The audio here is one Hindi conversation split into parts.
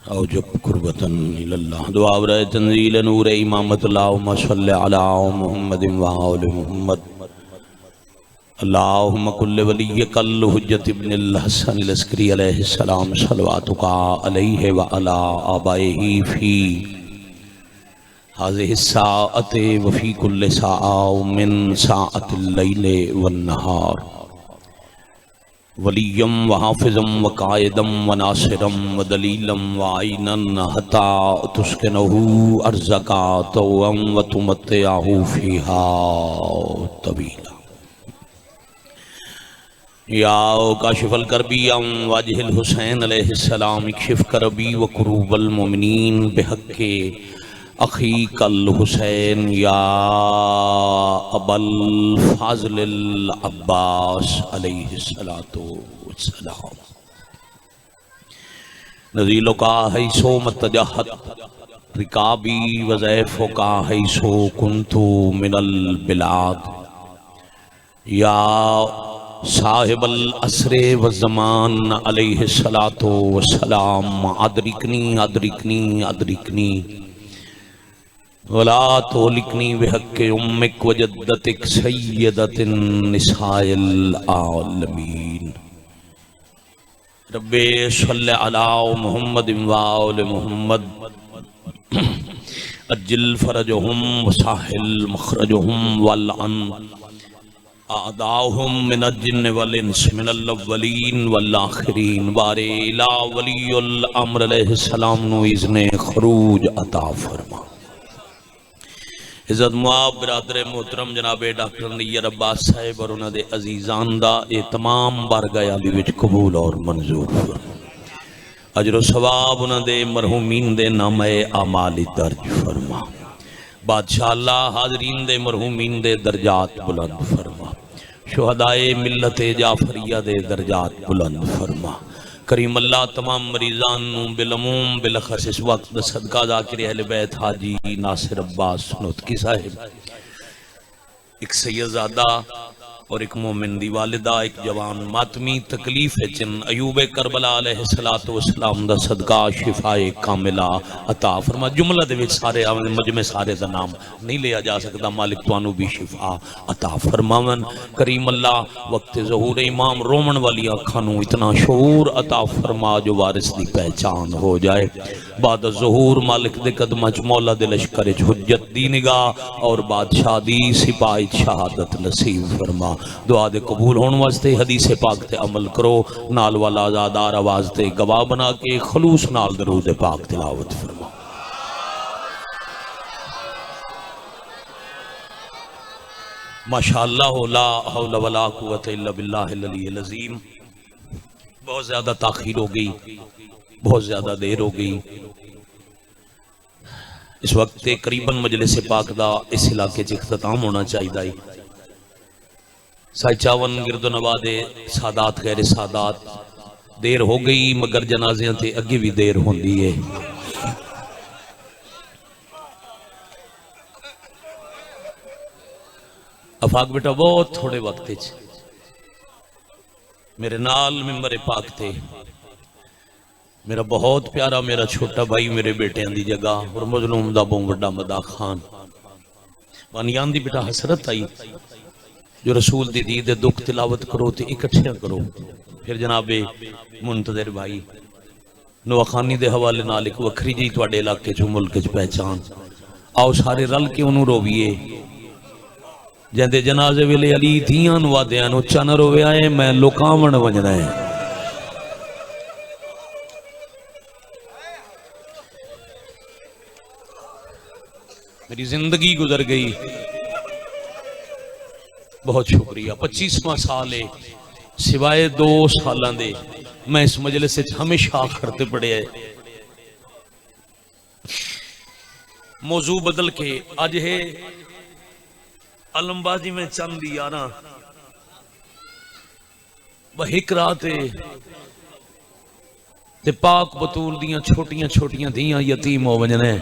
औजब कुर्बतन इल्लल्लाह दुआ बर तंजील नूर इमामत अल्लाहुम्मा सल्लि अला मुहम्मदिन व आलि मुहम्मद अल्लाहुम्मा कुल्ल वलिय्यकल हुज्जत इब्निल हसन अल अस्करी अलैहिस्सलाम सलवातुका अलैहि व अला आबाइही फी हाज़िहि साअति व फी कुल्लि साअ मिन साअतिल लैलि वन नहार वलियम व हाफिज़म व कायदम व नासिरम व दलीलम व आइनन हता तुस्किनहु अर्ज़का तौअम व तुमत्तिअहु फ़ीहा तवीला या काशिफ़ल करबी वजहिल हुसैन अलैहिस्सलाम इक्शिफ़ करबी व कुरूबल मोमिनीन बिहक़्क़ि अख़ीकल हुसैन या अबल फ़ाज़िल अब्बास अलैहिस्सलातु वस्सलाम नज़ीलो का हैसो मतजहत रिकाबी वज़ैफ़ो का हैसो कुन्तु मिनल बिलाद या साहिबल असरे व ज़मान अलैहिस्सलातु वस्सलाम अदरिकनी अदरिकनी अदरिकनी वला तोलिकनी बिहक़्क़ि उम्मिक व जद्दतिक सय्यदतिन निसाइल आलमीन रब्बे सल्लि अला मुहम्मदिन व आलि मुहम्मद अज्जिल फरजहुम व साहिल मखरजहुम वल अन आदाहुम मिनल जिन्न वल इंस मिनल अव्वलीन वल आखिरीन बारे इला वलियुल अम्र अलैहिस्सलाम नु इज़्ने खरूज अता फरमा। इज़्ज़त मुआब बिरादर मोहतरम जनाबे डॉक्टर नैयर अब्बास साहिब और उन्होंने अजीज़ान दा ये तमाम बारगाह दी विच कबूल और मंजूर फरमा। अजर सवाब उन्होंने मरहूमीन दे नामे आमाली दर्ज फरमा। बादशाह अल्लाह हाजरीन दे मरहूमीन दे दर्जात बुलंद फरमा। शुहदाए मिल्लत जाफरिया दे दर्जात बुलंद फरमा। करीम अल्लाह तमाम मरीजान बिलमूम बिलखस इस वक्त सदका ज़ाकिर अहले बैत हाजी नासिर अब्बास नोतकी साहिब, एक सैयदज़ादा और एक मोमिन दी वालिदा, एक जवान मातमी तकलीफ है चिन अयूब करबला अलैहिस्सलातु वस्सलाम दा सदका शिफाए कामिला अता फरमा। जुमला दे विच सारे मजमे सारे दा नाम नहीं लिया जा सकता। मालिक तुहानू भी शिफा अता फरमावन। करीम अल्लाह वक्त ज़हूर इमाम रोमन वाली अखां नू इतना शऊर अता फरमा जो वारिस दी पहचान हो जाए। बाद ज़हूर मालिक दे कदमां च मौला दे लश्कर च हुज्जत दी निगाह और बादशाह दी सिपाही शहादत नसीब फरमा। दुआ दे कबूल होने वास्ते हदीस पाक ते अमल करो। नाल वाला आज़ादार आवाज़ ते गवाह बना के खलूस नाल दरूद पाक तिलावत फरमा। माशाअल्लाह ला हौला वला कुव्वता इल्ला बिल्लाहिल अलिय्यिल अज़ीम। बहुत ज़्यादा ताख़ीर हो गई, बहुत ज़्यादा देर हो गई। इस वक्त करीबन मजलिस पाक दा इस इलाके च इख्तिताम होना चाहिए। साइचावन गिरदो नवादे सादात गैर सादात देर हो गई, मगर जनाजियां ते अगे भी देर होंदी है। अफाक बेटा बहुत थोड़े वक्त मेरे नाल मिंबर पाक थे मेरा बहुत प्यारा मेरा छोटा भाई मेरे बेटियां दी जगह और मजलूम दा बहुत बड़ा मदा खान वानियान दी बेटा हसरत आई जो रसूल दी दीद दुख तिलावत करो तो इकट्ठियां करो। फिर जनाबे मुंतज़िर भाई नवाखानी दे हवाले नाल एक वखरी जी तुहाडे इलाके चो मुल्क च पहचान। आओ सारे रल के उन्होंने रोवीए जैसे जनाजे वेले अली धियां वादियां उच्चा न रोवे आए मैं लोकावण वजना है। मेरी जिंदगी गुजर गई, बहुत शुक्रिया। 25वां साल है, सिवाय 2 सालों दे मैं इस मजलिस हमेशा करते पड़े है। मौजू बदल के अज है अलमबाजी में चंद यारा एक रात ते पाक बतूल दियां छोटियां छोटियां धियां यतीम हो वजने।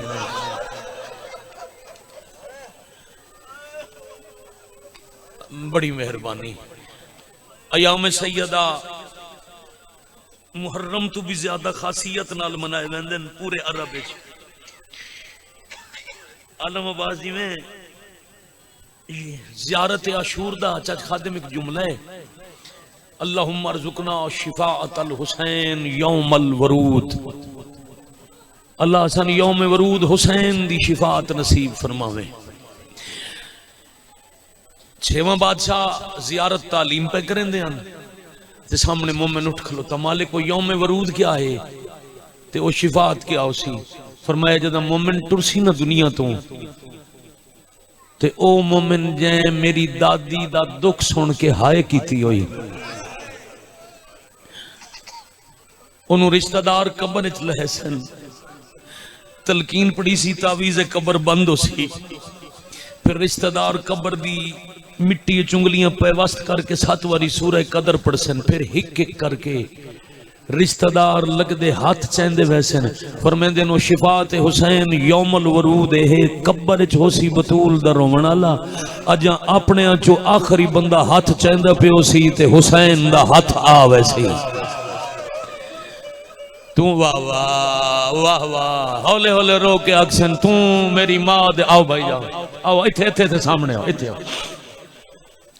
बड़ी मेहरबानी। अयाम सैयदा मुहर्रम तो भी ज्यादा खासियत नाल मनाए वेंदे पूरे अरब विच। आलम अब्बास जी में ज़ियारत आशूर दा चच खादिम एक जुमला है, अल्लाहुम्मा अर्ज़ुकना शिफाअतल हुसैन यौमल वरूद। अल्लाह सन यौम वरूद हुसैन दी शिफात नसीब फरमावे। छेवां बादशाह जियारत तालीम पे करेंदे हन ते सामने मोमिन उठ खलोता, मालिक को यौम वरूद क्या है ते ओ शिफात क्या उसी। फरमाया जदा मोमिन टुरसी ना दुनिया तो ते ओ मोमिन जै मेरी दादी दा दुख सुन के हाय कीती होई, ओनू रिश्तेदार कब्र च लहे सन, तलकीन पड़ी सी तावीज़ कब्र बंद हो सी, फिर रिश्तेदार कब्र दी मिट्टी चुंगलियां पैवस्त करके 7 बारी सूरह कदर पढ़सन, फिर हिक हिक करके रिश्तेदार लगदे हाथ चैंदे वैसन। फरमांदे नो शिफात हुसैन यौमल वरूद है, कब्र च होसी बतूल दा रोवण वाला, अज अपने चो आखिरी बंदा हाथ चैंदा पियो सी ते हुसैन दा हाथ आ वैसी। तू वाह वाह वाह वाह, हौले हौले रो के अक्सन तू मेरी मां दे। आओ भाई जाओ, आओ इथे इथे इथे सामने आओ, इथे आओ।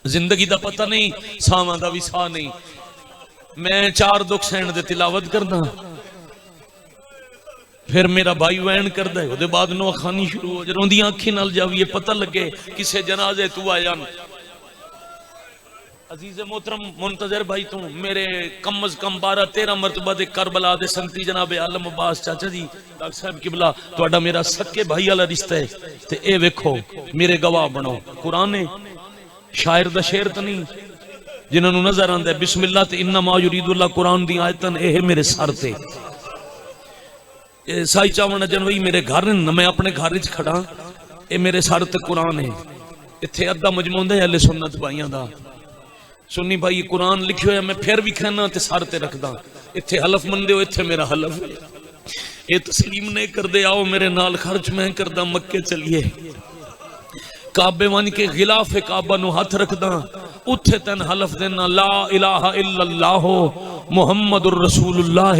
जिंदगी दा पता नहीं, सावां दा भी सा नहीं। मैं 4 दुख सहन दे तिलावत करदा, फिर मेरा भाई वैन करदा है, ओदे बाद नो खानी शुरू हो जाए, रोंदियां अखी नाल जाविए पता लगे किसे जनाजे तू आया। अजीज मोहतरम मुंतजर भाई तू मेरे कम अज कम 12-13 मरतबा दे करबला दे संती जनाबे आलम अब्बास चाचा जी डॉक्टर साहब किबला तुहाडा मेरा सक्के भाई वाला रिश्ता है। ते ए वेखो मेरे गवाह बनो, कुरान है शायर दा शेर तो नहीं, जिन्होंने नजर आंदा है बिस्मिल्लाह ते इन्नमा युरीदुल्लाह कुरान दी आयतन ए मेरे सर ते। ए साई चावण जनवई मेरे घर न, मैं अपने घर च खड़ा, ए मेरे सर ते कुरान है। इत्थे अद्धा मजमून है अहले सुन्नत भाइयां दा, सुन्नी भाई कुरान लिखियो है, मैं फिर भी कहना ते सर ते रखदा। इत्थे हलफ मंदे हो, इत्थे मेरा हलफ है। ये तस्लीम नहीं कर दे, आओ मेरे नाल खर्च मैं करदा, मक्के चलिए काबे वन के गिलाफ काबा नु हाथ रखदा, उथे तेन हलफ देना ला इलाहा इल्लल्लाह मुहम्मदुर रसूलुल्लाह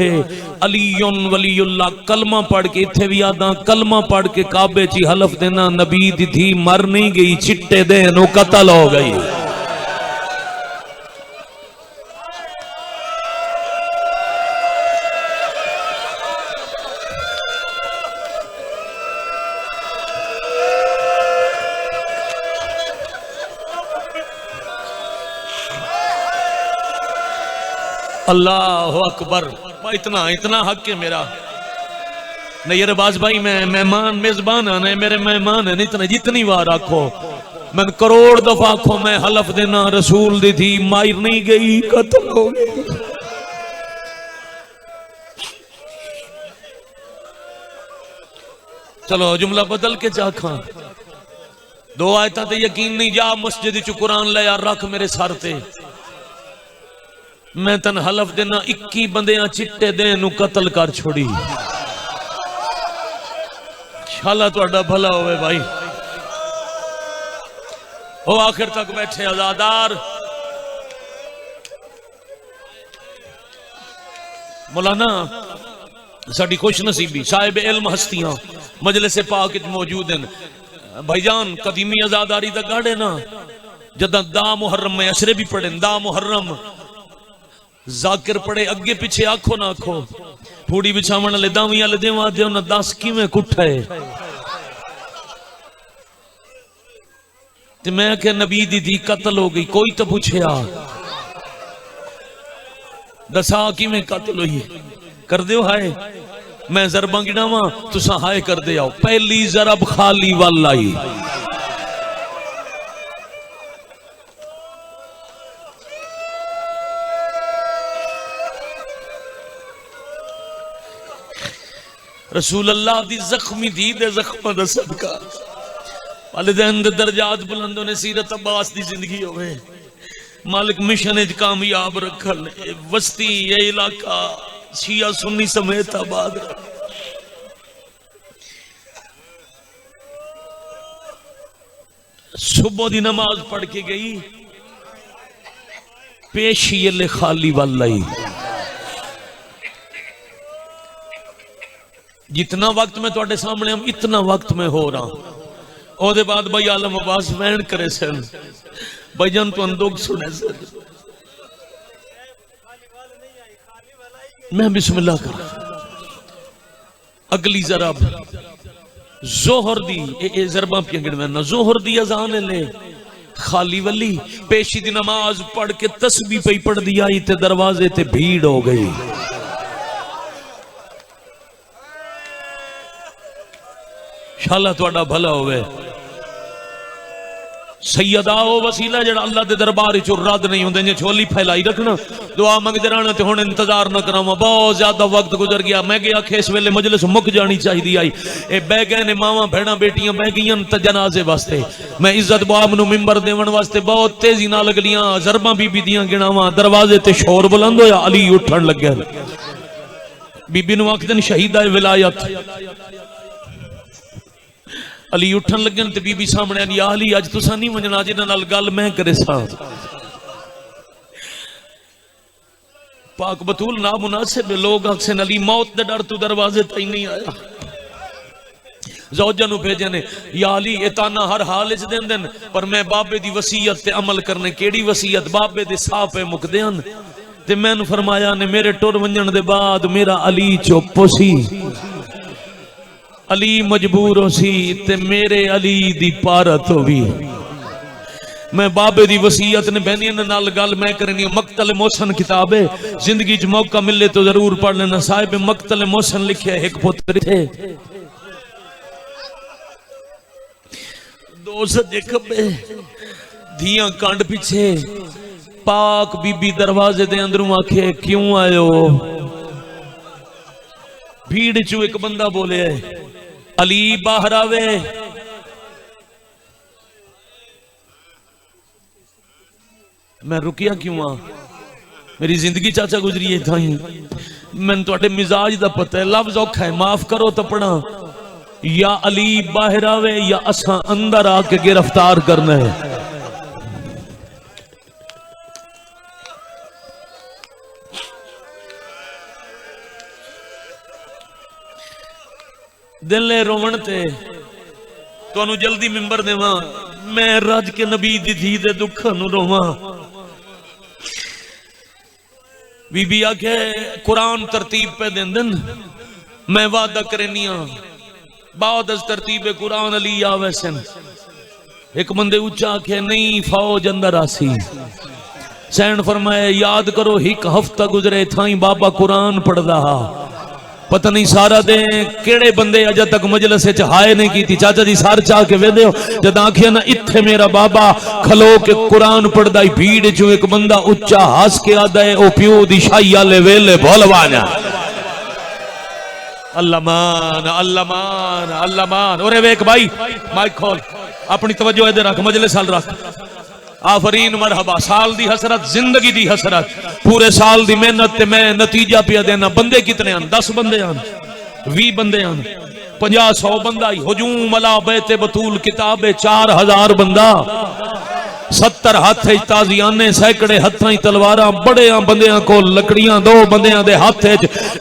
अलीयुन वलीयुल्लाह। कलमा पढ़ के इथे भी आदा, कलमा पढ़ के काबे ची हलफ देना नबी दी थी मर नहीं गई, चिट्टे देनो कत्ल हो गई। अल्लाह अकबर। इतना इतना हक है मेरा। नैयरबाज भाई मैं मेहमान मेजबान आने, मेरे मेहमान है, इतने जितनी बार आखो मैं करोड़ दफा आखो, मैं हलफ देना रसूल दी थी मार नहीं गई, कत्ल हो गई। चलो जुमला बदल के चाखा, 2 आयतां ते यकीन नहीं, जा मस्जिद च कुरान ले यार रख मेरे सर ते, मैं तन हलफ देना 21 बंदियां चिट्टे देन नु कत्ल कर छोड़ी। शाला तुहाडा भला होवे भाई। ओ आखिर तक बैठे आजादार मौलाना साडी खुश नसीबी साहिब इल्म हस्तियां मजलिस पाक विच मौजूद हैं। भाईजान कदीमी आजादारी दा गाड़े ना, जदा दा मुहर्रम में अशरे भी पढ़े, दा मुहर्रम जाकिर पड़े, अगे पीछे आखो ना आखो, थोड़ी बिछावन वाले दावी वाले देवा दे ना 10 किवें कुठा है। ते मैं क्या नबी दी धी कत्ल हो गई, कोई तो पूछया दसा किवें कत्ल हुई, कर दो हाय। मैं जरबा गिनावा तुसा हाय कर दे आओ। पहली जरब खाली वाल आई, रसूल अल्लाह दी जख्मी दी दे जख्म दा सदका वालिदैन दे दर्जात बुलंद ने सीरत अब्बास दी जिंदगी होवे। मालिक मिशन च कामयाब रखल, वस्ती ये इलाका शिया सुन्नी समेत आबाद। सुबह दी नमाज पढ़ के गई, पेशी ले खाली वाल आई। जितना वक्त मैं तुहाडे सामने हम इतना वक्त मैं हो रहा। ओदे बाद भाई आलम अब्बास वैन करे सन भाईजान तो दुख सुने सन। मैं बिस्मिल्लाह कर अगली जरा जोहर दी जरबा पिया गिनवाना जोहर दी अजान ले खाली वली पेशी दी नमाज पढ़ के तस्बीह पे पढ़ दिया ते दरवाजे ते भीड़ हो गई। शाला तुहाडा भला होवे। सैयदा ओ वसीला जड़ा अल्लाह दे दरबार च रद्द नहीं होंदे। झोली फैलाई रखना दुआ मंगदे रहना ते हुण इंतजार न करावा। बहुत ज्यादा वक्त गुजर गया। मैं गया कि इस वेले मजलिस मुक जानी चाहिए आई। ए बह गए ने मावां भैणां बेटियां बह गईयां ते जनाजे वास्ते। मैं इज्जत बाब नूं मिंबर देवन वास्ते बहुत तेजी नाल अगलियां जरबा बीबी दियां गिणावां। दरवाजे ते शोर बुलंद होया। अली उठण लगे। बीबी नूं आखदे ने शहीदा विलायत। अली उठन लगे ते बीबी सामने या अली अज तुसा नहीं मनना जिन्हां नाल गल मैं करे सा। पाक बतूल ना मुनासिब लोग अक्सर अली मौत दे डर तू दरवाजे तई नहीं आया। ज़ौजा नूं भेजे ने या अली ये ताना हर हाल च देंदे न पर मैं बाबे दी वसीयत ते अमल करने। केड़ी वसीयत? बाबे दे साह पे मुकदे हन ते मैनूं फरमाया ने मेरे टुर वंजण दे बाद मेरा अली चुप सी। अली मजबूर हो सी ते मेरे अली दी पारत होवी। मैं बाबे दी वसीयत ने बहनियां नाल गल मैं करनी। मक्तल मोहसन किताब है जिंदगी च मौका मिले तो जरूर पढ़ लेना। साहिब मक्तल मोहसन लिखे एक पुत्र थे दो सज्जे खब्बे धियां कंड पीछे। पाक बीबी दरवाजे दे अंदरों आखे क्यों आयो? भीड़ चू एक बंदा बोले अली बाहर आवे। मैं रुकिया क्यों आ? मेरी जिंदगी चाचा गुजरी है था। मैंने तुहाडे मिजाज दा पता है। लफ्ज औखा है माफ करो तपना। या अली बाहर आवे या असा अंदर आके गिरफ्तार करना है। दिले रोवण ते तुहानू जल्दी मिंबर देवा। मैं रज के नबी दी धी दे दुख नू रोवा। बीबी आखे कुरान तरतीब पे देंदन मैं वादा करनिया बाद तरतीब कुरान अली आवे सन। एक बंदे उच्चा आखे नहीं फौज अंदर आसी। सैन फरमाया याद करो एक हफ्ता गुजरे थाई बाबा कुरान पढ़दा। पता नहीं सारा दे केड़े बंदे अजे तक मजलिस च हाय नहीं की। चाचा जी सार चाह के वेदे हो जद आखिया ना इत्थे मेरा बाबा खलो के कुरान पढ़दा। भीड़ चो एक बंदा उच्चा हस के आदा है ओ प्यो दी शाही आले वेले भोलवाना। अल्लाह मान अल्लाह मान अल्लाह मान। ओरे वेख भाई माइक खोल अपनी तवज्जो इधर रख मजलिस हाल रख। आफरीन मरहबा। साल दी हसरत जिंदगी दी हसरत पूरे साल दी मेहनत ते मैं नतीजा पिया देना। बंदे कितने हैं? 10 बंदे हैं 20 बंदे हैं 50-100 बंदा ही। हुजूम अला बैते बतूल किताबे 4000 बंदा 70 हाथ ताजियाने सैकड़े हथां तलवारां बड़े बंदियां को लकड़ियां 2 बंदियां दे हाथ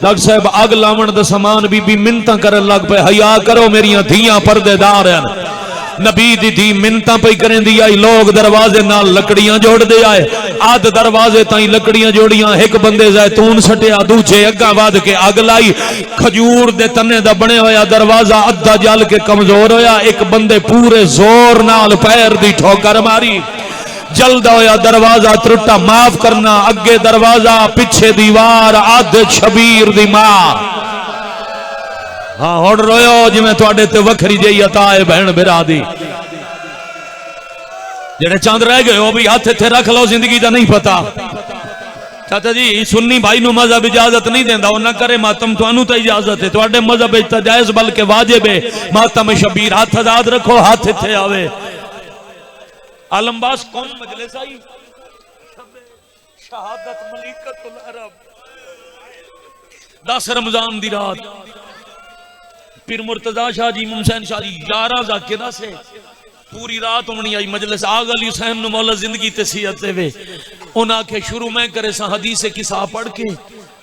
लग साहब अग लावण दा समान बीबी मिन्नतां करन लग पे। हया करो मेरियां धीयां पर्देदार हैं। नबी दी धी मिन्नतां पई करेंदी आई। लोग दरवाजे नाल लकड़ियां जोड़ दे आए। आध दरवाजे ताई लकड़ियां जोड़ियां। एक बंदे जैतून सटिया दूजे अग्गा वध के अग लाई। खजूर दे तने दा बने होया दरवाजा अद्धा जल के कमजोर होया। एक बंदे पूरे जोर नाल पैर दी ठोकर मारी। जल्दा होया दरवाजा त्रुटा। माफ करना अगे दरवाजा पिछे दीवार आध शबीर दी मां। हाँ हुण रोयो जिवें तुहाडे ते वखरी जही अता है बहन बिरा दी। जेड़े चंद रह गए हो भी हाथ इत्थे रख लो जिंदगी दा नहीं पता। चाचा जी सुन्नी भाई नूं मजहब इजाजत नहीं देंदा ओ ना करे मातम। तुहानू तो इजाजत है तुहाडे मजहब विच तां जायज बल्कि वाजिब है मातम शबीर। हाथ आजाद रखो हाथ इत्थे आवे। आलमबास कौन मजलिस आई शहादत मलिकतुल अरब 10 रमजान दी रात पीर मुर्तजा शाह जी मुमसैन शाह जी 11 जाकिरा से पूरी रात होनी आई मजलिस। आग अली हुसैन नु मौला जिंदगी ते सियत देवे। उन्हां आखे शुरू मैं करे सा हदीस किसा पढ़ के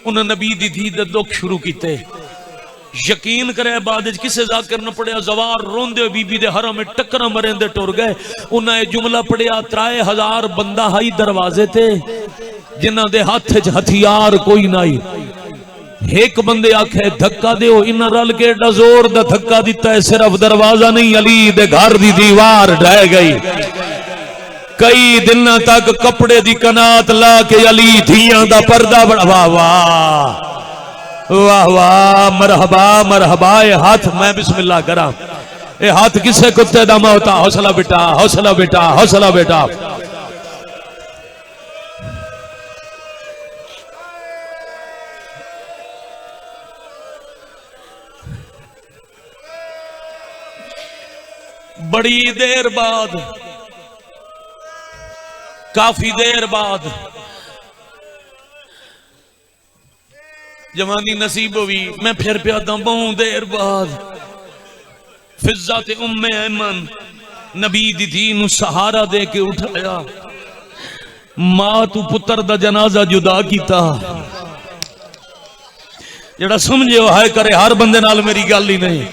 उन्हें नबी दी धी दे दुख शुरू कीते। यकीन करे बाद किसे जाकिर न पढ़िया जवार रोंदे बीबी दे हरम में टक्कर मरेंदे टुर गए। उन्हें जुमला पढ़िया 3000 बंदा हाई दरवाजे थे जिन्हां दे हाथ च हथियार कोई नहीं। एक बंदे आखे धक्का दो, इन्हें रल के एडा जोर दा धक्का दिता है सिर्फ दरवाजा नहीं अली दे घर दी दीवार ढह गई। कई दिन तक कपड़े दी कनात ला के अली धियां दा पर्दा बढ़वा। वाह वाह वाह, मरहबा मरहबा। ये हाथ मैं बिस्मिल्लाह करा, ये हाथ किसे कुत्ते दा होता। हौसला बेटा, हौसला बेटा, हौसला बेटा। बड़ी देर बाद, काफी देर बाद जवानी नसीब हुई। मैं फिर प्यादा बहुत देर बाद फिजा ते उम्मे ऐमन नबी दी धी नू सहारा दे के उठाया। मां तू पुत्र दा जनाजा जुदा कीता। जेड़ा समझे वो हाय करे, हर बंदे नाल मेरी गल ही नहीं।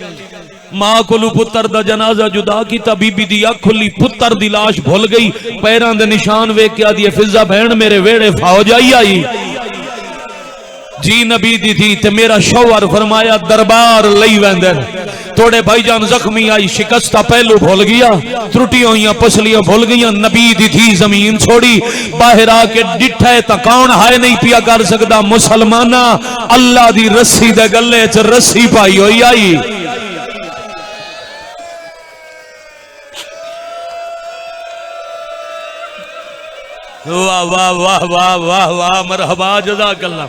मां कोलू पुत्र दा जनाजा जुदा कीता। बीबी दी अख खुली, पुत्र दी लाश भुल गई। पैरां दे निशान वेख के आदी फिजा बहन मेरे वेड़े फौज आई जी। नबी दी थी ते मेरा शौहर फरमाया दरबार लई वेंदे। थोड़े भाईजान जख्मी आई, शिकस्ता पहलू भूल गया, त्रुटियां हुई पसलियां भूल गई। नबी दी थी जमीन छोड़ी, बाहर आके डिठा है तो कौन हाय नहीं पिया कर सकता। मुसलमाना अल्लाह दी रस्सी दे गले च रस्सी पाई हुई आई। वाह वाह वाह वाह वाह वाह, मरहबा जज़ाकल्लाह।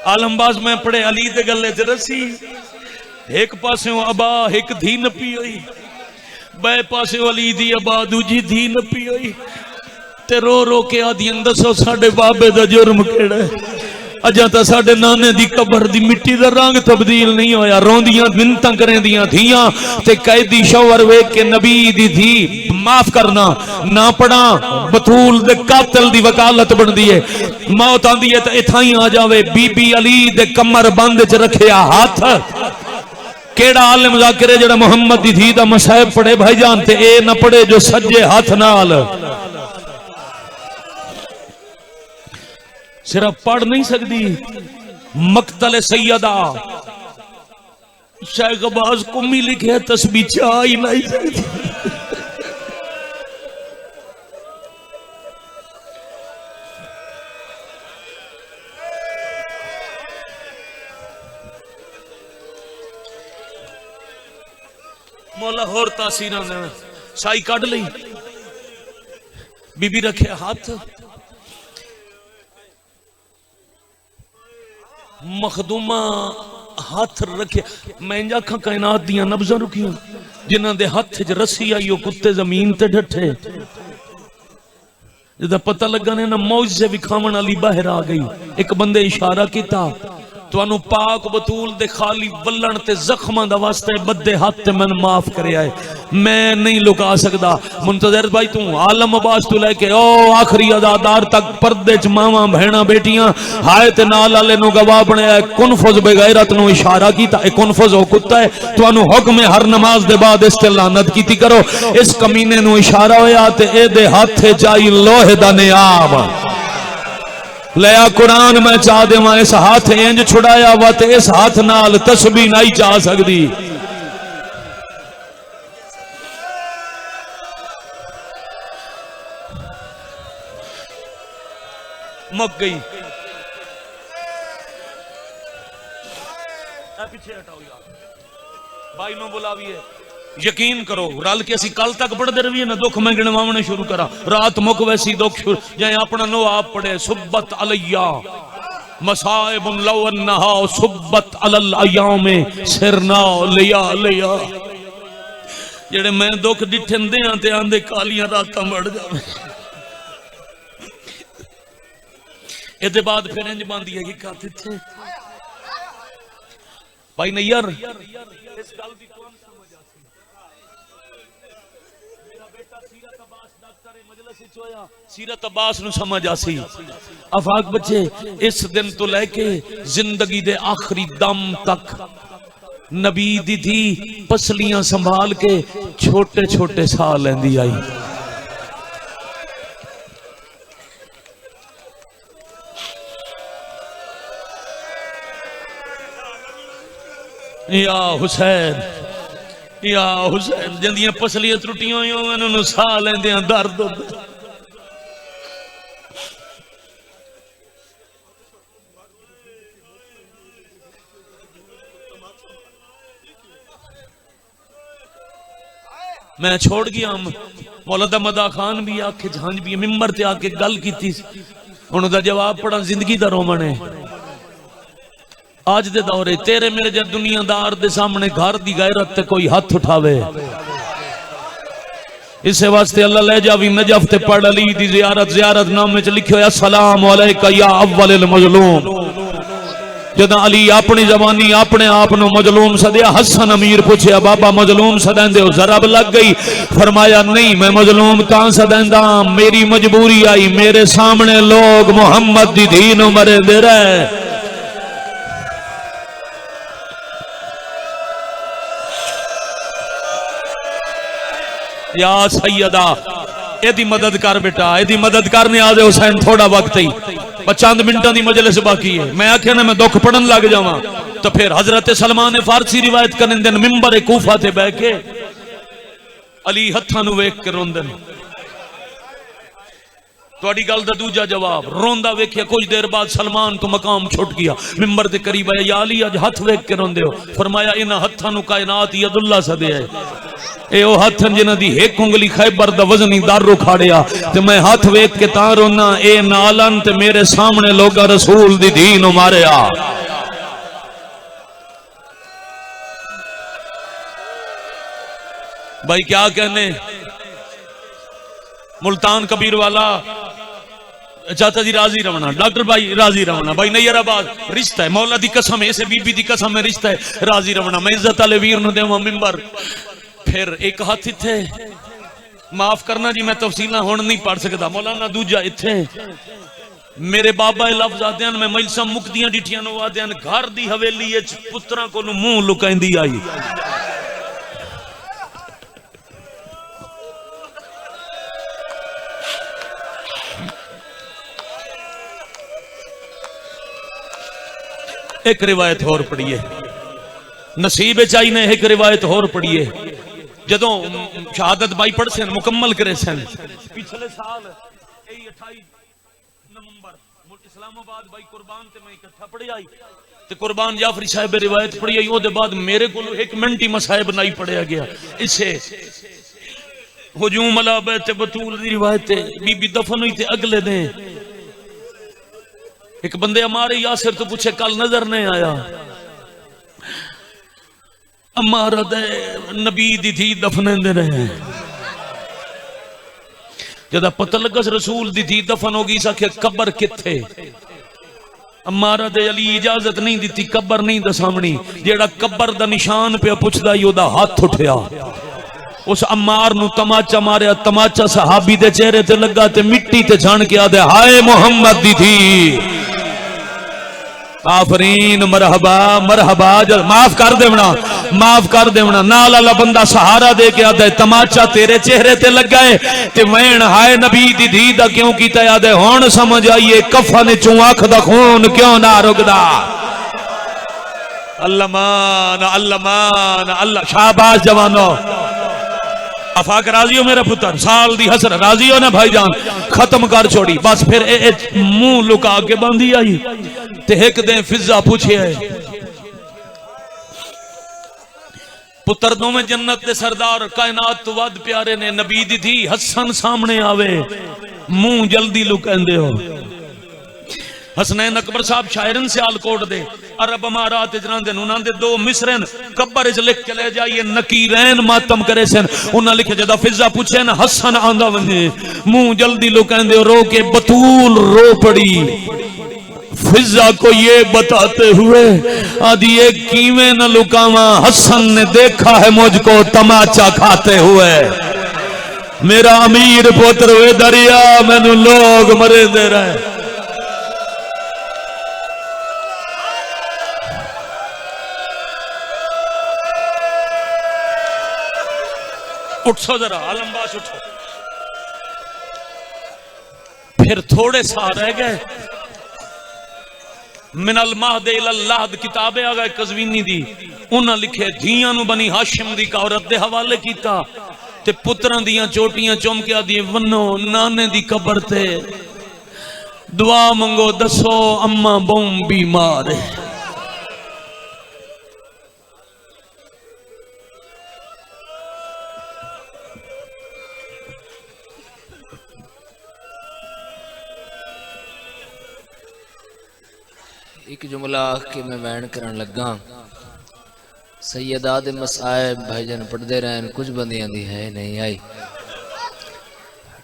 आलमबाज में पढ़े अली दे गले च रस्सी, एक पासे अबा एक धी नपी हुई, बे पासे अली दी अबा दूजी धी नपी हुई। ते रो रो के आदियां दसो साडे बाबे दा जुर्म केड़ा है। अजा तो साडे नाने दी कबर दी मिट्टी दा रंग तब्दील नहीं होया। रोंदियां मिन्नतां करेंदियां धियां ते कैदी शौहर वेख के नबी दी धी माफ करना ना पढ़ा बतूल दे कातिल दी वकालत बनदी है। मौत आंदी है तो इथां ही आ जावे। बीबी अली दे कमर बंद च रखिया हाथ। केड़ा आलिम जाकिर जेड़ा मुहम्मद दी धी दा मसाहिब पढ़े भाईजान ते ए ना पढ़े जो सज्जे हाथ नाल। सिर्फ पढ़ नहीं सकती, मक्तल सैयदा शेख अब्बास कुम्मी लिखे तस्बीह चाह ही नहीं सकती। मौला होर तासीर साई कढ़ ली। बीबी रखे हाथ, मखदूमा हाथ रखे। मैं आखा कायनात दियां नब्ज़ां रुकियां जिन्हां दे हथ च रस्सी आई, कुत्ते जमीन ते डठे। जिदा पता लगा ने ना मौजे विखावन वाली बाहर आ गई। एक बंदे इशारा किया, तुहानू पाक बतूल दे खाली वल्लण ते जख्मां दा वास्ते बद्दे हाथ ते मैनू माफ करया है, मैं नहीं लुका सकदा। मुंतजर भाई तू आलम अब्बास तू लेके ओ आखिरी अदादार तक पर्दे च मावां भैणां बेटियां हाय ते नाल वाले नू गवाह बनया। कुनफुज बेगैरत नू इशारा कीता, ए कुनफुज ओ कुत्ता है, तुहानू हुक्म है हर नमाज दे बाद इस ते लानत कीती करो। इस कमीने नू इशारा होया ते ए दे हाथ च आई लोहे दा नियाम। लिया कुरान मैं चाह देवा, इस हाथ इंज छुड़ाया वा ते इस हाथ नाल तस्बीह नहीं चाह सकती। मक गई। पीछे हटाओ यार, भाई नो बुलाविए। यकीन करो रल के असी कल तक पढ़ते रहिए ना, दुख मैं गिणवाने शुरू करा, रात मुक वैसी दुख शुरू। जाए अपना नो आप पढ़े, सुब्बत अलैया मसाइबुन लौ अन्नहा सुब्बत अलल अय्याम सिरना लिया लिया। जेड़े मैं दुख डिठंदे आं ते आंदे कालियां रातां मड़ जावे। इहदे बाद फिर इंज बांदी है कि कत इत्थे भाई नैयर इस गल दी कौन समझ आसी। मेरा बेटा सी सीरत अब्बास नु समझ आसी अफाक बच्चे इस दिन तो लेके जिंदगी दे आखिरी दम तक नबी दी थी पसलियां संभाल के छोटे छोटे साह लेंदी आई। या हुसैन जिंदियां पसलियां त्रुटियां हुई उन्होंने साह लेंदे दर्द होंदा। मैं छोड़ गया मौलाना मदा खान भी आखे झांझ भी मिंबर ते आके गल की उन्होंने जवाब पढ़ा जिंदगी दा रोमन है। आज दे दौरे तेरे मेरे जब दुनियादार दे सामने घर दी गैरत ते कोई हाथ उठावे इसे वास्ते अल्लाह ले जावी नजफ ते पढ़ अली दी जियारत नामे च लिखियो अस्सलाम अलैका या अव्वल मजलूम। जद अली अपनी जबानी अपने आप नु मजलूम सदया हसन अमीर पूछया बाबा मजलूम सदेंदे हो जरब लग गई फरमाया नहीं मैं मजलूम तां सदेंदा मेरी मजबूरी आई मेरे सामने लोग मोहम्मद दी धी नु मरे दे रहे। या सैयदा एदी मदद कर बेटा एदी मदद करने आ हुसैन थोड़ा वक्त ही चंद मिनटों की मजलिस बाकी है। मैं आख्या ना मैं दुख पढ़न लग जावा तो फिर हजरत सलमान फारसी रिवायत करने दिन मिंबर कूफा ते बह के अली हत्थां नूं वेख के रोंदे तुहाडी गल दा दूजा जवाब रोंदा वेखिया कुछ देर बाद सलमान तो मकाम छुट गया मिंबर दे करीब आया या अली अज हथ वेख के रोंदे हो फरमाया इन्हां हत्थां नूं कायनात यदुल्ला सदया है ए ओ हथ जिन्हां दी एक उंगली खैबर दा वजनी दर उखाड़िया ते मैं हथ वेख के तां रोना ए नालन ते मेरे सामने लोगा रसूल दी धी नूं मारिया। भाई क्या कहने मुल्तान कबीर वाला चाचा जी राजी रवना डॉक्टर भाई राजी रवना भाई नैयराबाद रिश्ता है मौला दी कसम ऐसे बीबी दी कसम है रिश्ता है राजी रवना मैं इज्जत वाले वीर नूं देवां मिंबर फिर एक हाथ इत्थे माफ करना जी मैं तफसीलां हुण नहीं पढ़ सकता मौलाना दूजा इत्थे मेरे बाबा लफ्ज आदे मैं मजलिसां मुकदियां डिठियां नु आदे घर दी हवेली विच पुत्रां कोलों मुंह लुकांदी आई। एक रिवायत होर पढ़िए नसीब आई ने एक रिवायत होर पढ़िए जदों शहादत भाई पढ़ सन मुकम्मल करे सन पिछले साल 28 नवंबर इस्लामाबाद भाई कुर्बान ते मैं इकट्ठा पढ़ी आई ते कुर्बान जाफरी साहब रिवायत पढ़ी आई ओदे बाद मेरे को एक मिनट ही मसाहिब नहीं पढ़िया गया इसे हुजूम अला बैत बतूल दी रिवायत बीबी दफन हुई थे अगले दिन एक बंदे हमारे यासिर तो पूछे कल नजर नहीं आया अम्मारा दे नबी दी थी दफनेंदे रहे जदा पता लगा रसूल दी थी दफन होगी सके कब्र किथे अम्मारा दे अली इजाजत नहीं दी कब्र नहीं दसामनी जेड़ा कब्र दा निशान पे पुछदा ही ओदा हाथ उठया उस अम्मार नु तमाचा मारिया तमाचा सहाबी दे चेहरे ते लगा ते मिट्टी ते छान के आदे हाय मोहम्मद दी थी आफरीन मरहबा मरहबा माफ कर देवना नाल वाला बंदा सहारा दे के आदे तमाचा तेरे चेहरे ते लगा है ते वैन हाय नबी दी धी दा क्यों कीता आदे हुण समझ आईए कफन चों अख दा खून क्यों ना रुकदा। अल्लाह अल्लाह शाबाश जवानो अफाक राजी हो मेरा पुत्र साल दी हसर राजी हो ना भाईजान खत्म कर छोड़ी बस फिर मुंह लुका के बंदी आई ते एक दिन फिजा पूछे पुत्र दोवें जन्नत के सरदार कायनात तो वध प्यारे ने नबी दी थी हसन सामने आवे मुंह जल्दी लुकांदे हो। हसनैन अकबर साहब शायरन सियालकोट दे अरब अमारात जनांदे उन्हां दे दो मिसरन कब्र च लिख के ले जाइए नकीरैन मातम करे सन उन्हां लिखे जदा फिजा पूछे ना हसन आंदा वने मुंह जल्दी लुकांदे रो के बतूल रो पड़ी फिजा को ये बताते हुए आदि ये कीमें न लुकावा हसन ने देखा है मुझको तमाचा खाते हुए। मेरा अमीर पुत्र वे दरिया मैनू लोग मरे दे रहे। उठो जरा आलमबाज उठो। फिर थोड़े सा रह गए। मिनल महद इलल लहद किताबे आ गए कज़वीनी दी। उन्हें लिखे धियां नू बनी हाशिम दी औरत दे हवाले कीता ते पुत्रां दियां चोटियां चुम के आदि वनो नाने दी कबर ते दुआ मंगो दसो अम्मा बहु बीमार है। एक जुमला के मैं बयान करन लगा। सैयदा दे मसाइब भाईजान पढ़ते रहे, कुछ बंदियां दी है नहीं आई।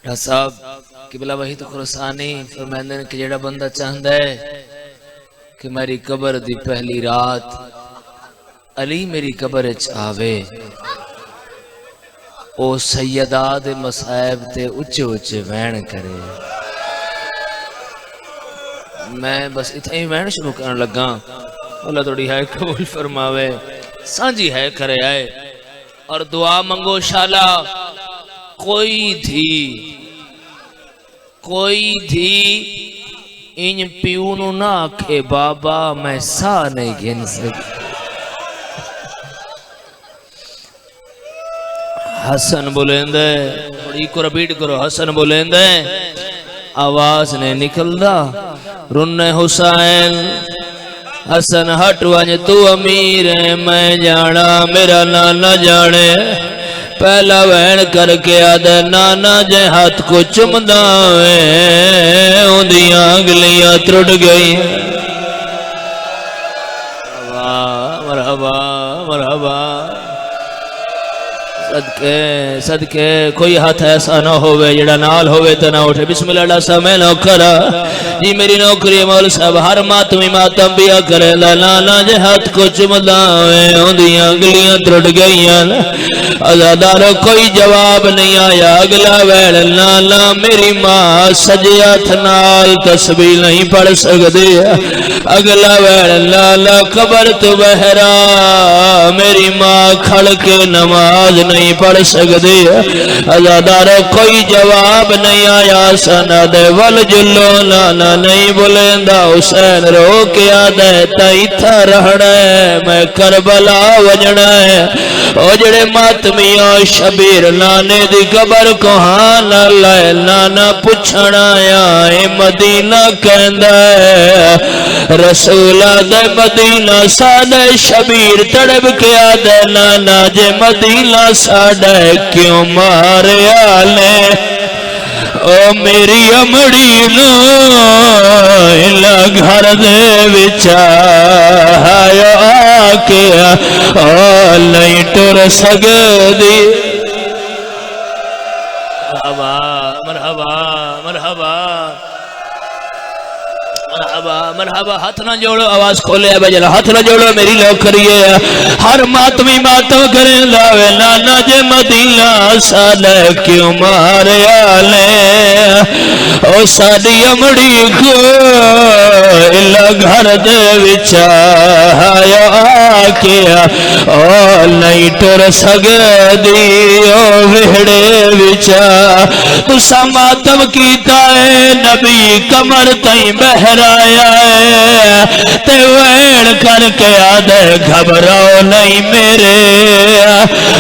डॉक्टर साहब किबला वही तो खुरसानी फरमांदे ने कि जेड़ा बंदा चाहता है कि मेरी कबर दी पहली रात अली मेरी कबर च आवे, ओ सैयदा दे मसाइब ते उच्चे उच्चे वहन करे। मैं बस इतना ही वहन शुरू करने लगा। अल्लाह थोड़ी है कबूल फरमावे, सांझी है करे आए और दुआ मंगो शाला। कोई थी इन प्यू नू ना आखे बाबा मैं सा नहीं गिन सकती। हसन बुलेंदे थोड़ी को रिपीट करो। हसन बुलेंदे आवाज नहीं निकलदा। रुन्ने हुसैन हसन हट वंज तू अमीर है मैं जाना मेरा नाना जाने। पहला वहन करके आदे नाना जे हाथ को चुमदा उंदियां अगलियां त्रुट गई। मरहबा मरहबा सदके सदके कोई हाथ ऐसा ना होवे जेड़ा नाल होवे तो ना उठे। बिस्मिल्लाह सा मैं नौकर जी मेरी नौकरी मौल साहब हर मातमी मातम बिया करे नाना जे हाथ को चुमदा उंदियां अगलियां त्रुट गईयां। अज़ादारो कोई जवाब नहीं आया। अगला वैल नाना मेरी मां सजे हथ नाल तस्बीह नहीं पढ़ सकदी। अगला वैल नाना कबर तो बहरा मेरी मां खड़ के नमाज नहीं पढ़ सकदी। अज़ादारो कोई जवाब नहीं आया। सनद वल जुलो नाना नहीं बुलेंदा। हुसैन रो के आदे तैथा रहना है मैं करबला वजना है। ओ जड़े मातमिया शबीर नाने दी कबर को हाँ ना लाए नाना पुछण आया मदीना कहंदा है रसूला दे मदीना साडे। शबीर तड़प के आदे नाना जे मदीना साडे क्यों मारिया ने। ओ मेरी अमड़ी नो इला घर दे विच आया आके ओ नहीं टुर सकदी। मरहबा मरहबा मरहबा मरहबा मरहबा। हाथ ना जोड़ो आवाज खोले बजला हाथ ना जोड़ो मेरी नौकरी है। हर मातमी मातम करे लावे नाना जे मदीना साले क्यों मारे आले। ओ साडी अमड़ी को इला घर दे विच आया आके ओ नहीं टुर सकदी। ओ वेड़े विच तुसा मातम कीता है नबी कमर तई बहराया है ते वैन करके आदे घबराओ नहीं मेरे।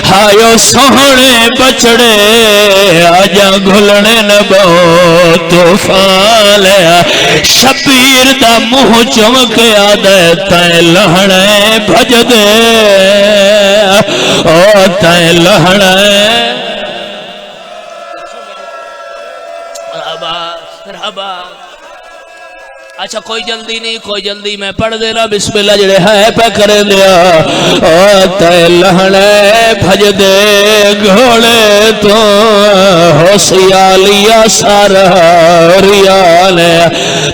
हायो सोहने बचड़े आजा घुलने न बहु तूफान। शबीर दा मुंह चमके आदे तै लहणे भजदे ओ तै लहणे। मरहबा मरहबा अच्छा कोई जल्दी नहीं, कोई जल्दी, मैं पढ़ देना बिस्मिल्लाह जड़े है पे करे दिया। ओ ते लहणे भज दे घोड़े तो होशियालिया सारा रियाले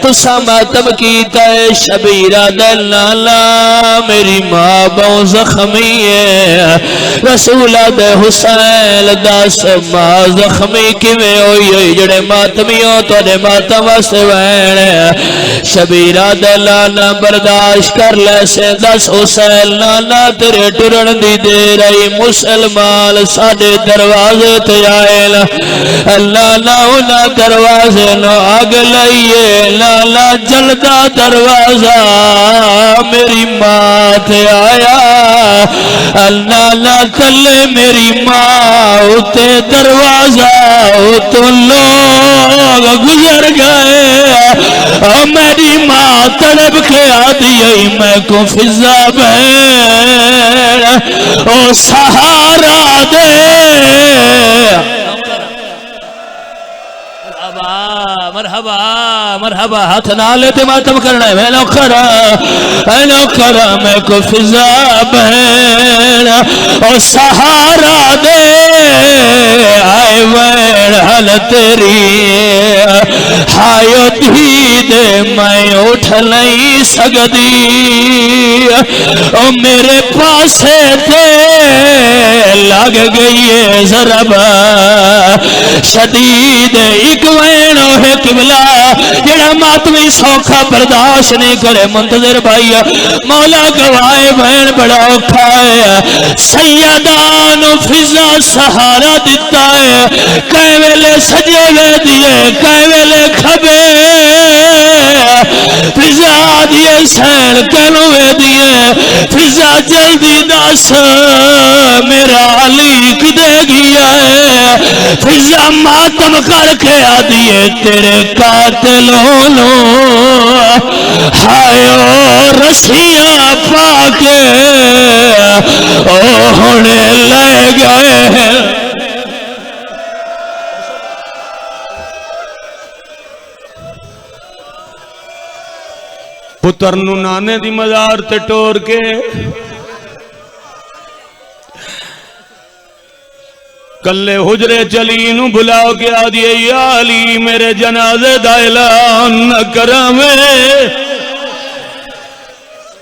तुसा मातम कीता है शबीरा दे लाला मेरी मां बहु जख्मी है रसूला दे हुसैन दस मां जख्मी किवें होई जड़े मातमियों तुहाडे मातम वास्ते वैण शबीरा दे लाना बर्दाश्त कर ले से दस हुसैन लाना तेरे टुरन दी देर आई मुसलमान साडे दरवाजे ते आए लाना उन्हां दरवाजे नो अग लईए लाला जलदा दरवाजा मेरी मां ते आया लाला कले मेरी मां उते दरवाजा उतो लोग गुजर गए मेरी मां तड़प के आती आई मैं को फिजा बहन ओ सहारा दे मरहबा मरहबा हाथ ना लेते मातम करना है मैं नौकरा मैं को फिजा बहन और सहारा दे आए वैन हल तेरी हायो धी दे मैं उठ नहीं सकती ओ मेरे पासे ते लग गई है जरबा शदीद एक वैनो है किबला जेड़ा मातमी सौखा बर्दाश्त नहीं करे मुंतजर भाई मौला गवाए बहन बड़ा औखा है सैयदान फिजा सहारा दिता है कई वेले सजे वे दिए कई वेले खबे फिजा दिए सैन कहनो वे दिए फिजा जल्दी दस मेरा अली किदे गया है फिजा मातम करके आदि तेरे कातिलों नो हायो रसिया पाके ओ होने ले गए पुत्र नू नाने दी मजार ते टोर के कल्ले हुजरे चली नू बुलाओ के आ दिए या अली मेरे जनाजे दा ऐलान न करावे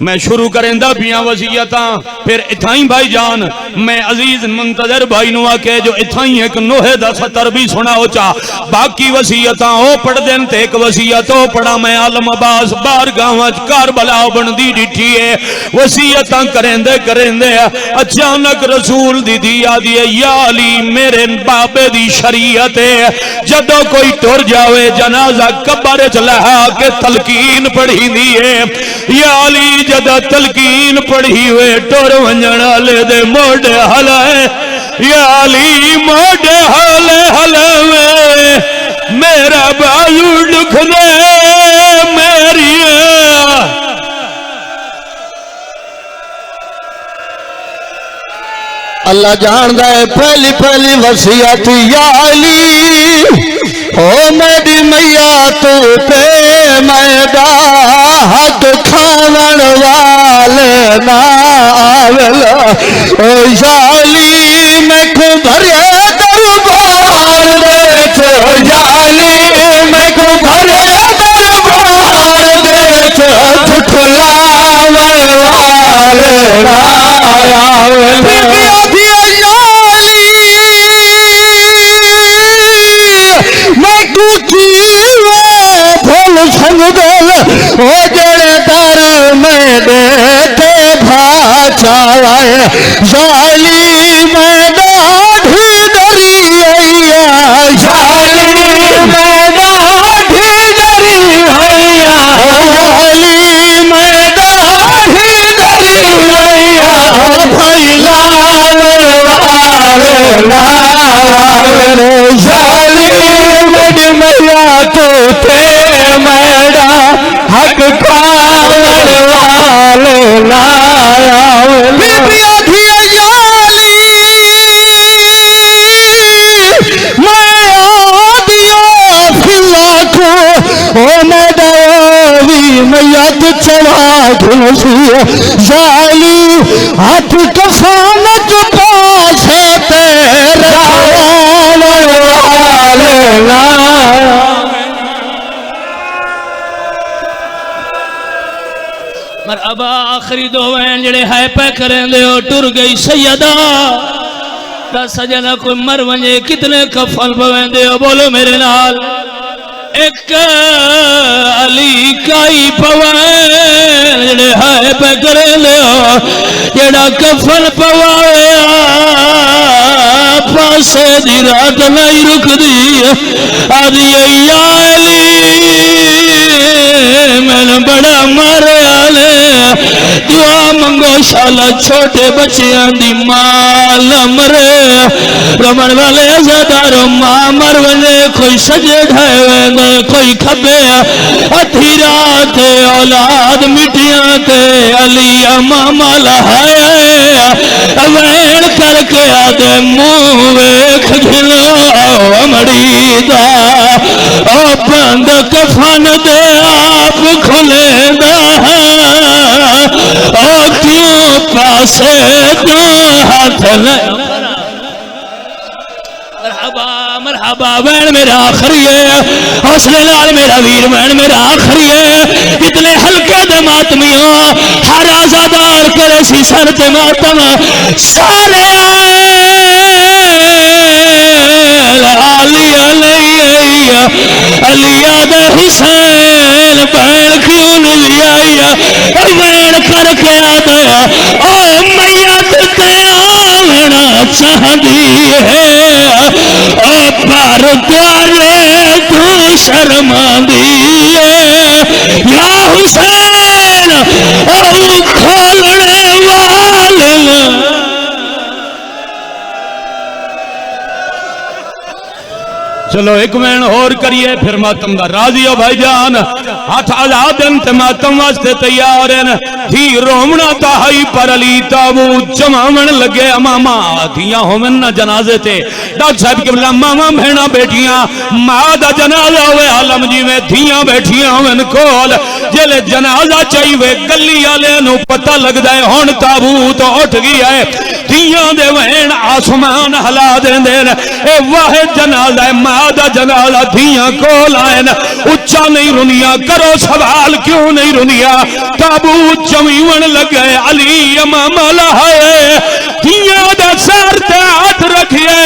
मैं शुरू करेंदा पिया वसीयता फिर इथाई भाई जान मैं अजीज मुंतजर भाई नु आके जो इथाई एक नोहे दा सतर भी सुनाओ चा बाकी वसीयता ओ पढ़ देन ते एक वसीयत ओ पढ़ा मैं आलम अब्बास बार गांव करबला बनदी डिठी है वसीयता करेंदे करेंदे अचानक रसूल दी दी आदी या अली मेरे बाबे दी शरीयत है जदों कोई टुर जावे जनाजा कब्र च लहा के तलकीन पढ़ी दी है या अली जदा तलकीन पढ़ी हुए टुर वंजण वाले दे मोढे हलाए या अली मोढे हले हलावे मेरा बाजू दुख दे मेरी अल्लाह जानदा है पहली पहली वसीयत या अली ओ मेरी मैया तू पे मैदा हक खावन वाले ना आवेला ओ या अली मैं को भरे दरबार देख या अली मैं को भरे दरबार देख ठुठलावन वाले ना आवेला ओ जड़े दर में देते भाचाए जाली में दाढ़ी डरी हैया जाली में दाढ़ी डरी हैया जाली में दाढ़ी डरी हैया भाई लावे जाली में मैया तो थे मैडा हक खावन वाले लाया बीबिया धिया जाली मैं आ दिया फिला को ओ मैडा सी जाली हाथ कफन च पासे तेरे वाले लाया। मर अब आखिरी दो वैन जड़े है पे करें दे टुर गई सैयदा सजना कोई मर वजे कितने कफन पवेंदे हो बोलो मेरे नाल। एक अली काई पवन जड़े है पे करे ले जड़ा कफन पवाया पासे दी रात नहीं रुकदी आदि या अली मैंने बड़ा मारे आले दुआ मंगो शाला छोटे बच्चियां दी माल मरे रमन वाले अज़ादारो मां मर वने कोई सजे ढाए कोई खबे अधी रात औलाद मिटियां ते अली मामा लहाया वैन करके आदे मुंह वेख घिलो अमड़ीदा ओ बंद कफन दे आप खुलेंदा ओ क्यों पासे तो हाथ ले मरहबा वैन मेरा आखिरी है हौसले लाल मेरा वीर वैन मेरा आखिरी है। इतने हल्के दे मातमियों हर आजादार करे सी सर ते मातम सारे अलिया दे हुसैन बैन क्यों नहीं आई वैन करके आदे ओ मैयत ते आवना चाहती है ओ पर द्वारे तू शर्मांदी है या हुसैन ओ खोलने वाले चलो एक वैन और करिए फिर मातम का राजी हो भाईजान हाथ आजाद ते मातम वास्ते तैयार हैं थी रोमना ताई पर अली ताबू जमावन लगे मामा थियां होवन ना जनाजे ते डॉक्टर साहब के मामा बहना बेटियां मां दा जनाजा होवे आलम जी में थियां बैठियां होवन कोल जेले जनाजा चाहिए गली वाले नु पता लगदा है हुन ताबूत उठ गया है थियां दे वैन आसमान हिला देंदे ने ए वाहे जनाजा है मां दा जनाजा थियां कोल आए न उच्चा नहीं रुनिया करो सवाल क्यों नहीं रुनिया ताबूत जमीवन लगे अली मामा लहाए थियां दा सर ते हाथ रखिए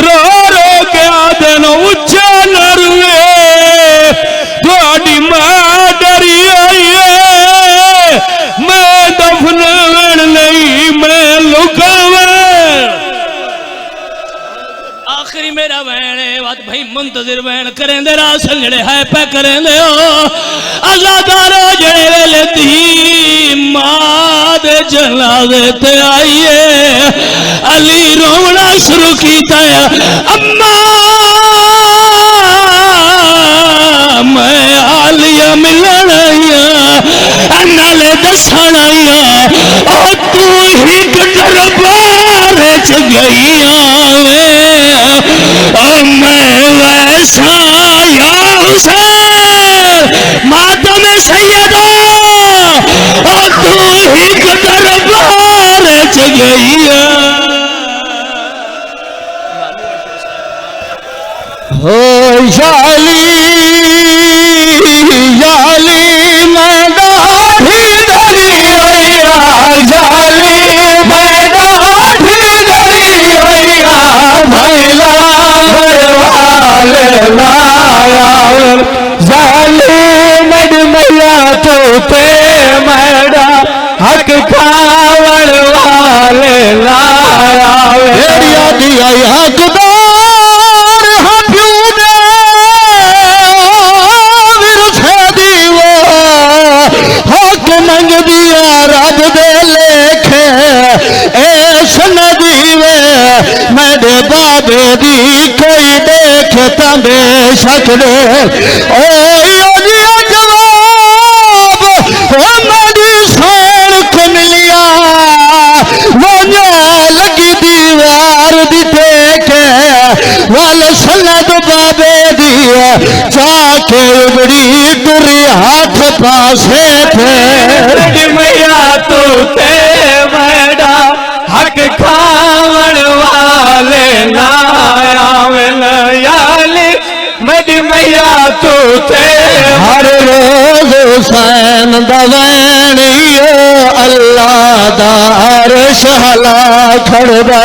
रो रो के आदन उच्चा न रुए थोड़ी मां डरी आई है मैं दफनावन नहीं मैं लुकावन आखिरी मेरा वैन बात भाई मुंतजिर वैन करें दे रासल जड़े है पे करें दे हो आजादारो जड़े वेले धी मां दे जनाजे ते आईए अली रोवना शुरू कीता अम्मा मैं आलिया मिलन आईया नाले दसन आईया ओ तू ही दरबार च गई मैं वैसा या हुसैन मातम सैयदा और तू ही दरबार च गई हो याली याली मैं दाढ़ी धरी होया याली मैं दाढ़ी धरी होया भैला वाले लाया जाली मड मैया तो ते मैडा हक खावण वाले लाया भेड़िया दिया हकदार हफ्यू दे विरसे दीवो हक मंग दिया रब दे लेखे ऐस नदी वे मेरे बाबे दी कोई देख तंबे सकदे ओ जवाब ओ मेरी सोन को मिलिया वो लगी दीवार दी टेके वाल सनद बाबे दिया जाके उगड़ी तुरी हाथ पासे थे मैया तू ते मैडा हक खावन वाले ना आवन याली मेरी मैया तू ते हर रोज हुसैन दवैनियो अल्लाह दा अर्श हला खड़दा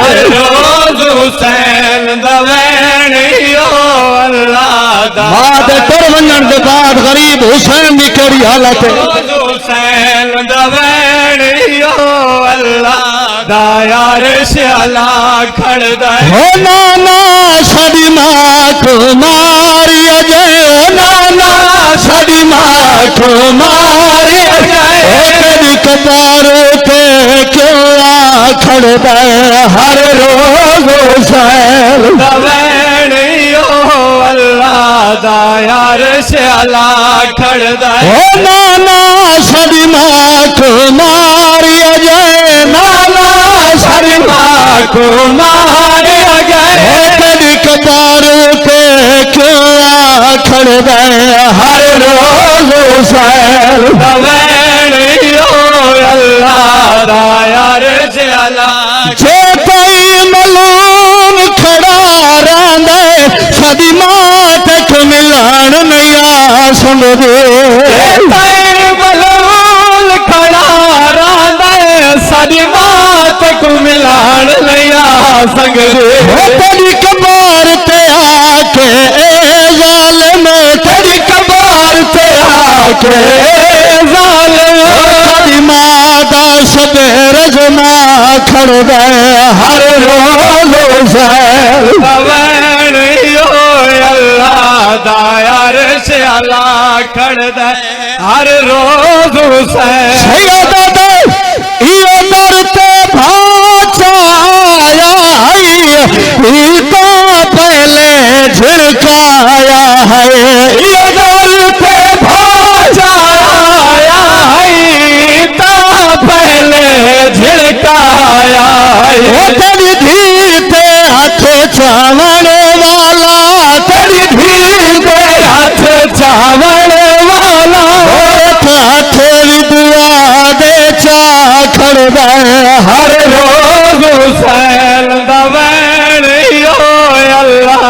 हर रोज हुसैन दवैनियो अल्लाह दा बाद कर वंजन दे बाद गरीब हुसैन दी केड़ी हालत है रोज हुसैन दवैनियो अल्लाह दा अर्श हला खड़दा हो नाना साडी मां को मारी अजय हो नाना साडी मां को मारी अजय ओ तेरी कतार पे क्यों आ खड़दा हर रोज हुसैन दवैनियो अल्लाह दा अर्श हला खड़दा हो नाना साडी मां को मारी अजय नाना साडी मां को मारी अजय ओ तेरी कतार पे क्यों आ खड़दा हर रोज हुसैन दवैनियो अल्लाह दा अर्श हला जे कोई मलूम खड़ा रहंदे साडी मां तक मिलान नहीं आ समझे बलूल खड़ा रहंदा साडी मां तक मिलान नहीं आ सकदे ओ तेरी कबार ते आके ए जालिम तेरी कबार ते आके ए जालिम साडी मां दा सदे रजना खड़दा हर रोज हुसैन दवैनियो अल्लाह दा अर्श हला खड़दा हर रोज हुसैन सैयदा दे इयो दर ते भाचाया ई तो पहले झिड़काया है इयो दर ते भाचाया है ता पहले झिड़काया ओ है तेरी धी ते हाथ चावण वाला तेरी धी ते हाथ चावण वाला हाथ विद्या दे चा खड़दा हर रोज हुसैन दवैनियो अल्लाह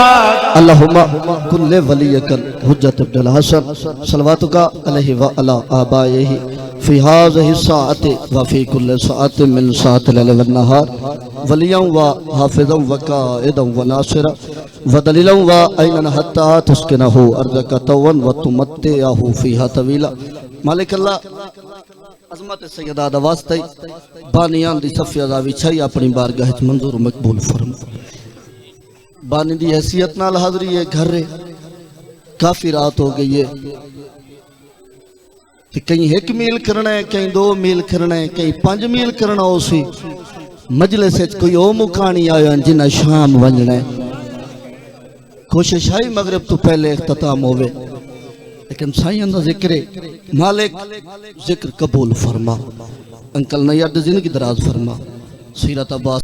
अल्लाहुम्मा कुल्ले वलियकल हुज्जत इब्नुल हसन सलवातुका अलैहि व अला आबाइहि फी हाज़िहि साअति व फी कुल्li साअतिन मिन साअतिल लैल वन नहार वलियन व हाफिज़न व काइदन व नासिरा व दलीलन व ऐनन हत्ता तुस्किनहु अर्ज़का तवन व तुमत्तिअहु फीहा तवीला मालिक अल्लाह अज़मत सैयदा दा वास्ते बानियान दी सफ़िया दा विछाई अपनी बारगाह च मंजूर मकबूल फरमा बानी दी हैसियत नाल हाज़री है घर रे काफ़ी रात हो गई है ते कहीं 1 मील करना है कहीं 2 मील करना है कहीं 5 मील करना हो सी मजलिस कोई ओ मुकानी आया जिन्हें शाम वंजना है कोशिश है मगरिब तो पहले इख्तिताम होवे लेकिन साईं दा जिक्र मालिक जिक्र कबूल फरमा अंकल नैयर दी जिंदगी दराज फरमा सीरत अब्बास